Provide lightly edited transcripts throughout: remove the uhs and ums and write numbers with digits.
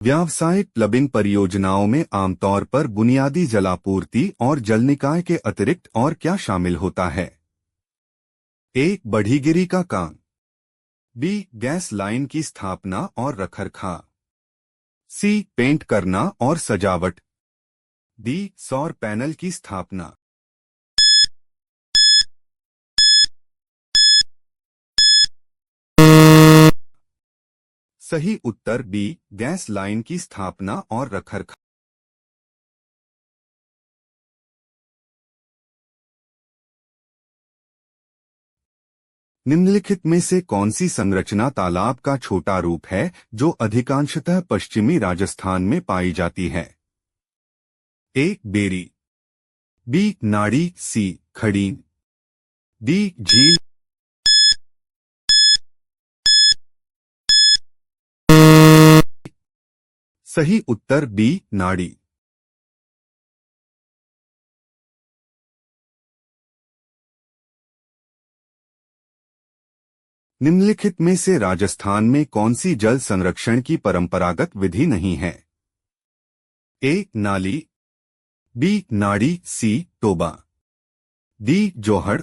व्यावसायिक प्लबिंग परियोजनाओं में आमतौर पर बुनियादी जलापूर्ति और जल निकाय के अतिरिक्त और क्या शामिल होता है? ए. बढ़ीगिरी का काम। बी. गैस लाइन की स्थापना और रखरखाव। सी. पेंट करना और सजावट। डी. सौर पैनल की स्थापना। सही उत्तर बी. गैस लाइन की स्थापना और रखरखाव। निम्नलिखित में से कौन सी संरचना तालाब का छोटा रूप है जो अधिकांशतः पश्चिमी राजस्थान में पाई जाती है? ए. बेरी। बी. नाड़ी। सी. खड़ीन। डी. झील। सही उत्तर बी. नाड़ी। निम्नलिखित में से राजस्थान में कौन सी जल संरक्षण की परंपरागत विधि नहीं है? ए. नाली। बी. नाड़ी। सी. टोबा। डी. जोहड़।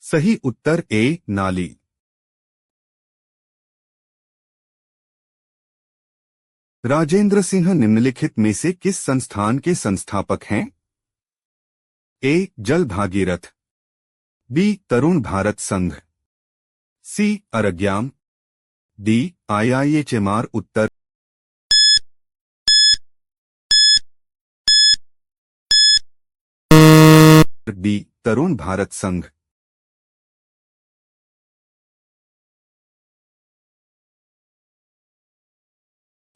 सही उत्तर ए. नाली। राजेंद्र सिंह निम्नलिखित में से किस संस्थान के संस्थापक हैं? ए. जल भागीरथ। बी. तरुण भारत संघ। सी. अरग्याम। डी. IIHMR। उत्तर बी. तरुण भारत संघ।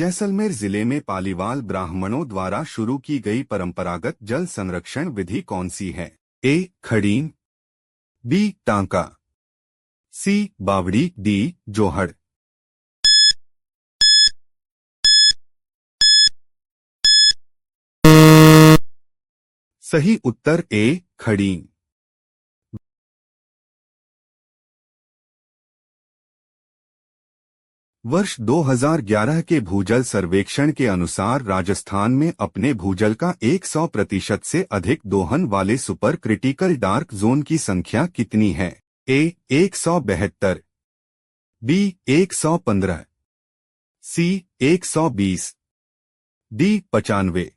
जैसलमेर जिले में पालीवाल ब्राह्मणों द्वारा शुरू की गई परंपरागत जल संरक्षण विधि कौन सी है? ए. खड़ीन। बी. टांका। सी. बावड़ी। डी. जोहड़। सही उत्तर ए. खड़ीन। वर्ष 2011 के भूजल सर्वेक्षण के अनुसार राजस्थान में अपने भूजल का 100% से अधिक दोहन वाले सुपर क्रिटिकल डार्क जोन की संख्या कितनी है? ए. 172। बी. 115। सी. 120। डी. 95।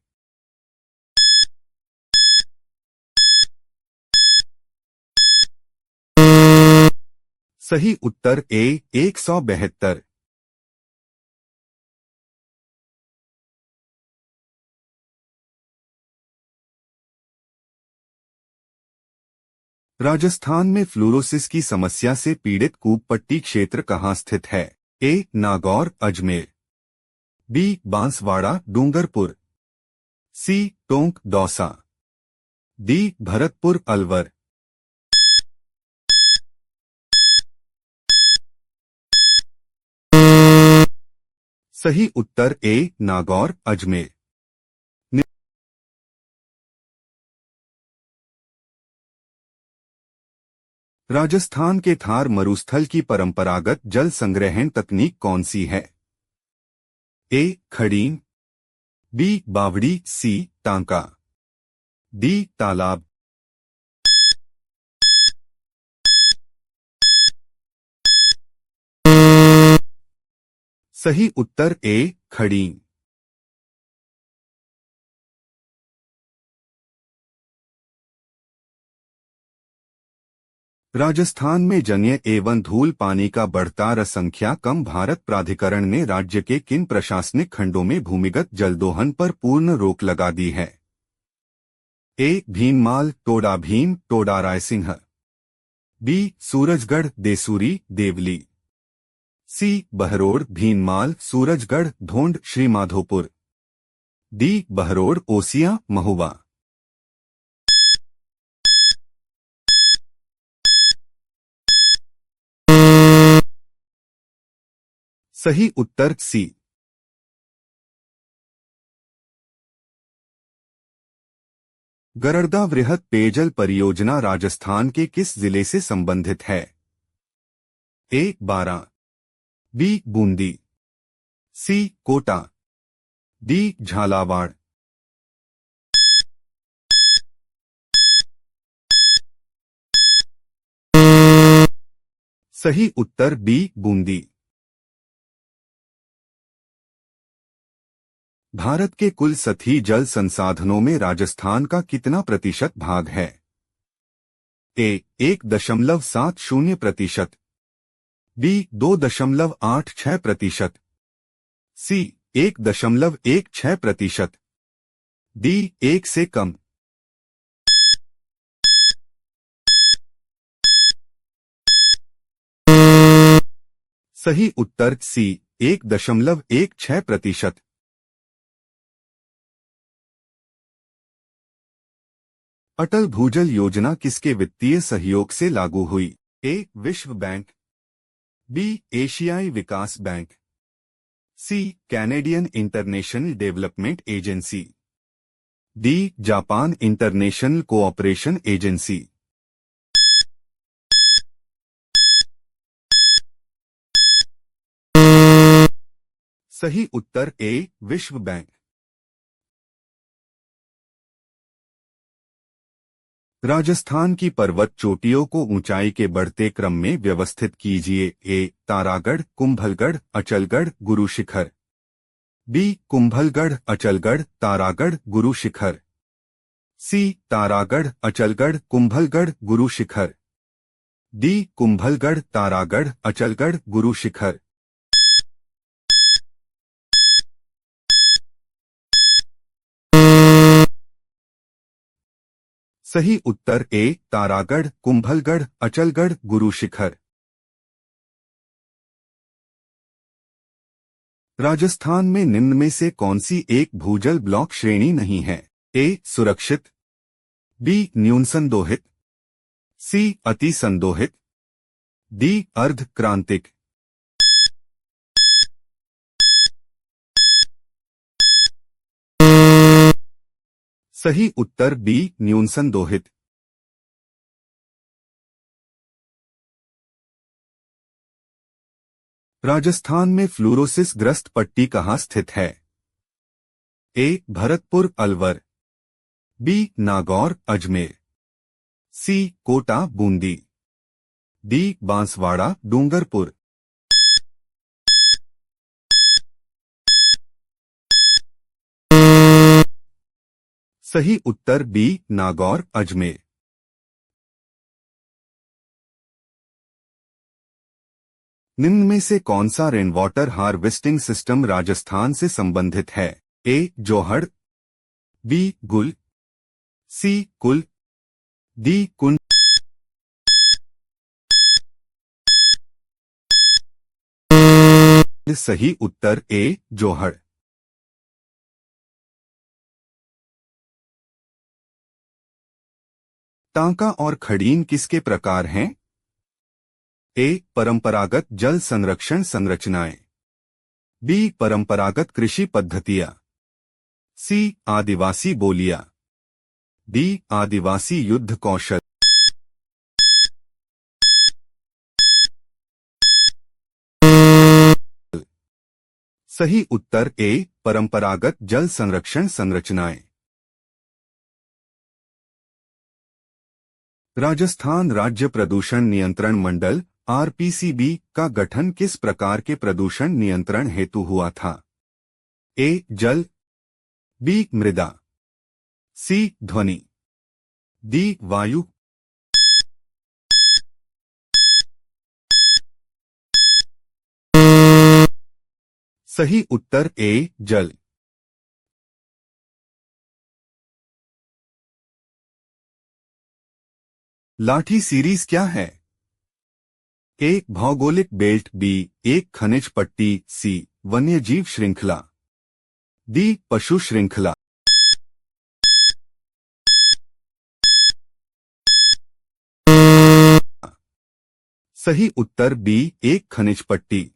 सही उत्तर ए. 172। राजस्थान में फ्लोरोसिस की समस्या से पीड़ित कूपपट्टी क्षेत्र कहाँ स्थित है? ए. नागौर अजमेर। बी. बांसवाड़ा डूंगरपुर। सी. टोंक दौसा। डी. भरतपुर अलवर। सही उत्तर ए. नागौर अजमेर। राजस्थान के थार मरुस्थल की परंपरागत जल संग्रहण तकनीक कौन सी है? ए. खड़ीन। बी. बावड़ी। सी. टांका। डी. तालाब। सही उत्तर ए. खड़ीन। राजस्थान में जन्य एवं धूल पानी का बढ़ता संख्या कम भारत प्राधिकरण ने राज्य के किन प्रशासनिक खंडों में भूमिगत जलदोहन पर पूर्ण रोक लगा दी है? ए. भीनमाल टोडा भीम टोडा रायसिंह। बी. सूरजगढ़ देसूरी देवली। सी. बहरोड़ भीनमाल सूरजगढ़ ढोंड श्रीमाधोपुर। डी. बहरोड़ ओसिया महुआ। सही उत्तर सी। गरड़दा वृहद पेयजल परियोजना राजस्थान के किस जिले से संबंधित है? ए बारां, बी बूंदी, सी कोटा, डी झालावाड़। सही उत्तर बी बूंदी। भारत के कुल सतही जल संसाधनों में राजस्थान का कितना प्रतिशत भाग है? ए 1.70%, बी 2.86%, सी 1.16%, डी 1 से कम। सही उत्तर सी 1.16%। अटल भूजल योजना किसके वित्तीय सहयोग से लागू हुई? ए विश्व बैंक, बी एशियाई विकास bank, C Canadian International Development Agency, D Japan International Cooperation Agency. सही उत्तर ए विश्व बैंक। राजस्थान की पर्वत चोटियों को ऊंचाई के बढ़ते क्रम में व्यवस्थित कीजिए। ए तारागढ़, कुंभलगढ़, अचलगढ़, गुरु शिखर, बी कुंभलगढ़, अचलगढ़, तारागढ़, गुरु शिखर, सी तारागढ़, अचलगढ़, कुंभलगढ़, गुरु शिखर, डी कुंभलगढ़, तारागढ़, अचलगढ़, गुरु शिखर। सही उत्तर ए तारागढ़, कुंभलगढ़, अचलगढ़, गुरु शिखर। राजस्थान में निम्न में से कौन सी एक भूजल ब्लॉक श्रेणी नहीं है? ए सुरक्षित, बी न्यून संदोहित, सी अति संदोहित, डी अर्ध क्रांतिक। सही उत्तर बी न्यून संदोहित। राजस्थान में फ्लोरोसिस ग्रस्त पट्टी कहाँ स्थित है? ए भरतपुर अलवर, बी नागौर अजमेर, सी कोटा बूंदी, डी बांसवाड़ा डूंगरपुर। सही उत्तर बी नागौर अजमेर। निम्न में से कौन सा rain water harvesting system Rajasthan से संबंधित है? ए जोहड़, बी गुल, सी कुल, डी कुंड। सही उत्तर ए जोहड़। टांका और खड़ीन किसके प्रकार हैं? ए परंपरागत जल संरक्षण संरचनाएं, बी परंपरागत कृषि पद्धतियां, सी आदिवासी बोलियां, डी आदिवासी युद्ध कौशल। सही उत्तर ए परंपरागत जल संरक्षण संरचनाएं। राजस्थान राज्य प्रदूषण नियंत्रण मंडल आरपीसीबी का गठन किस प्रकार के प्रदूषण नियंत्रण हेतु हुआ था? ए जल, बी मृदा, सी ध्वनि, डी वायु। सही उत्तर ए जल। लाठी सीरीज क्या है? ए भौगोलिक बेल्ट, बी एक खनिज पट्टी, सी वन्यजीव श्रृंखला, डी पशु श्रृंखला। सही उत्तर बी एक खनिज पट्टी।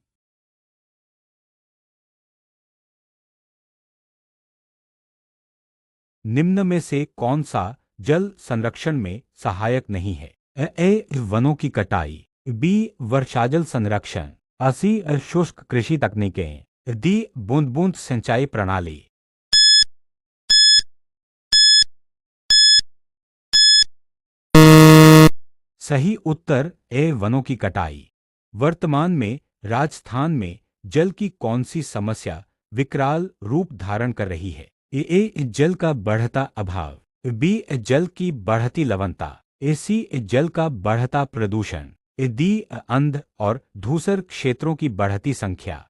निम्न में से कौन सा जल संरक्षण में सहायक नहीं है। ए वनों की कटाई, बी वर्षाजल संरक्षण, सी शुष्क कृषि तकनीकें, डी बूंद बूंद सिंचाई प्रणाली। सही उत्तर ए वनों की कटाई। वर्तमान में राजस्थान में जल की कौन सी समस्या विकराल रूप धारण कर रही है? ए जल का बढ़ता अभाव, बी जल की बढ़ती लवणता, सी जल का बढ़ता प्रदूषण, डी अंध और धूसर क्षेत्रों की बढ़ती संख्या।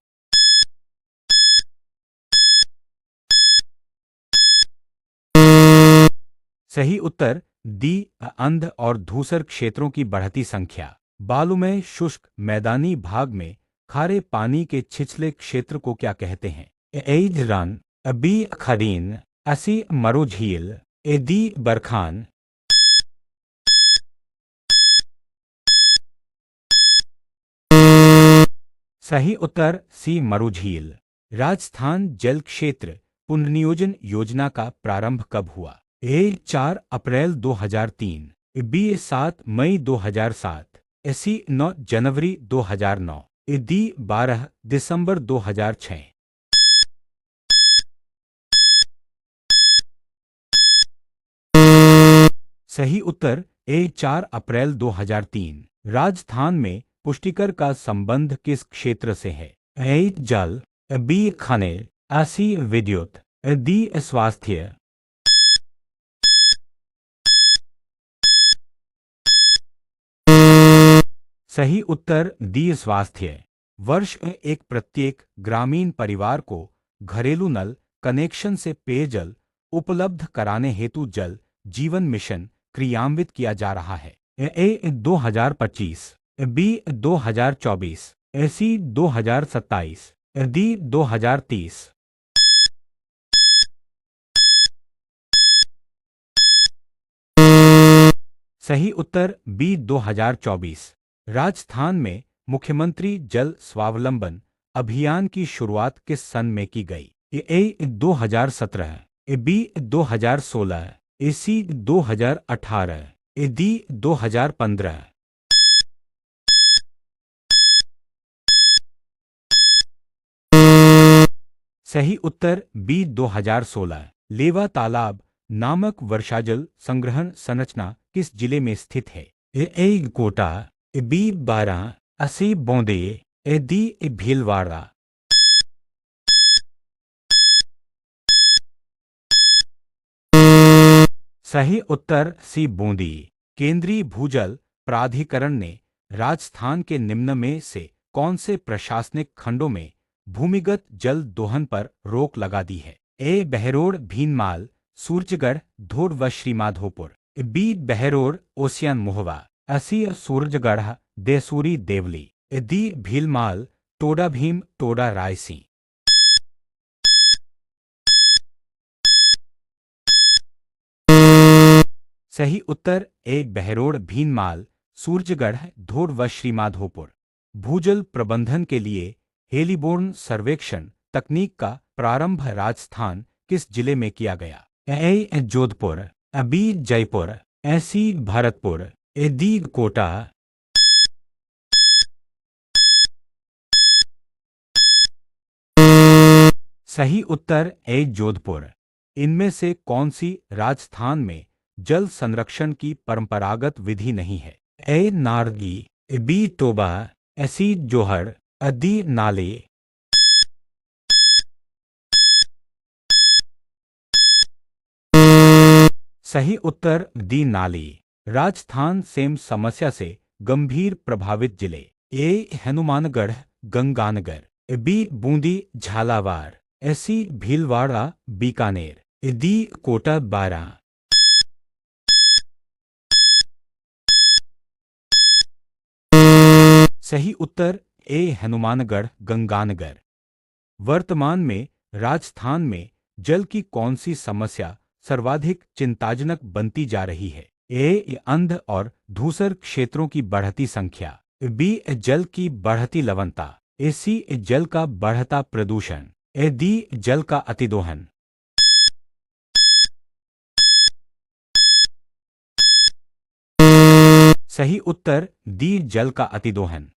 सही उत्तर डी अंध और धूसर क्षेत्रों की बढ़ती संख्या। बालुमय शुष्क मैदानी भाग में खारे पानी के छिछले क्षेत्र को क्या कहते हैं? एज रन, बी खरीन, सी मरुझील, ए डी बरखान। सही उत्तर सी मरुझील। राजस्थान जल क्षेत्र पुनर्नियोजन योजना का प्रारंभ कब हुआ? ए 4 अप्रैल 2003, बी 7 मई 2007, सी 9 जनवरी 2009, डी 12 दिसंबर 2006। सही उत्तर ए 4 अप्रैल 2003। राजस्थान में पुष्टिकर का संबंध किस क्षेत्र से है? ए जल, बी खनिज, सी विद्युत, डी स्वास्थ्य। सही उत्तर डी स्वास्थ्य। वर्ष में एक प्रत्येक ग्रामीण परिवार को घरेलू नल कनेक्शन से पेयजल उपलब्ध कराने हेतु जल जीवन मिशन क्रियान्वित किया जा रहा है। ए 2025, बी 2024, सी 2027, डी 2030। सही उत्तर बी 2024। राजस्थान में मुख्यमंत्री जल स्वावलंबन अभियान की शुरुआत किस सन में की गई? ए 2017, बी 2016, सी 2018, डी 2015। सही उत्तर बी 2016। लेवा तालाब नामक वर्षाजल संग्रहण संरचना किस जिले में स्थित है? ए कोटा, बी 12, सी बौंदे, डी भीलवाड़ा। सही उत्तर सी बूंदी। केंद्रीय भूजल प्राधिकरण ने राजस्थान के निम्न में से कौन से प्रशासनिक खंडों में भूमिगत जल दोहन पर रोक लगा दी है? ए बहरोड़ भीनमाल, सूरजगढ़ धोड़ व श्रीमाधोपुर, बी बहरोड़ ओसियान मोहवा, सी सूरजगढ़ देसूरी देवली, डी भीलमाल टोडा भीम टोडा रायसी। सही उत्तर ए बहरोड़ भीनमाल सूरजगढ़ धोड़ व श्रीमाधोपुर। भूजल प्रबंधन के लिए हेलीबोर्न सर्वेक्षण तकनीक का प्रारंभ राजस्थान किस जिले में किया गया? ए जोधपुर, बी जयपुर, सी भरतपुर, डी कोटा। सही उत्तर ए जोधपुर। इनमें से कौन सी राजस्थान में जल संरक्षण की परंपरागत विधि नहीं है? ए नारगी, बी टोबा, सी जोहड़, डी नाले। सही उत्तर डी नाली। राजस्थान सेम समस्या से गंभीर प्रभावित जिले? ए हनुमानगढ़ गंगानगर, बी बूंदी झालावाड़, सी भीलवाड़ा बीकानेर, डी कोटा बारा। सही उत्तर ए हनुमानगढ़ गंगानगर। वर्तमान में राजस्थान में जल की कौन सी समस्या सर्वाधिक चिंताजनक बनती जा रही है? ए अंध और धूसर क्षेत्रों की बढ़ती संख्या, बी जल की बढ़ती लवणता, सी जल का बढ़ता प्रदूषण, डी जल का अतिदोहन। सही उत्तर डी जल का अतिदोहन।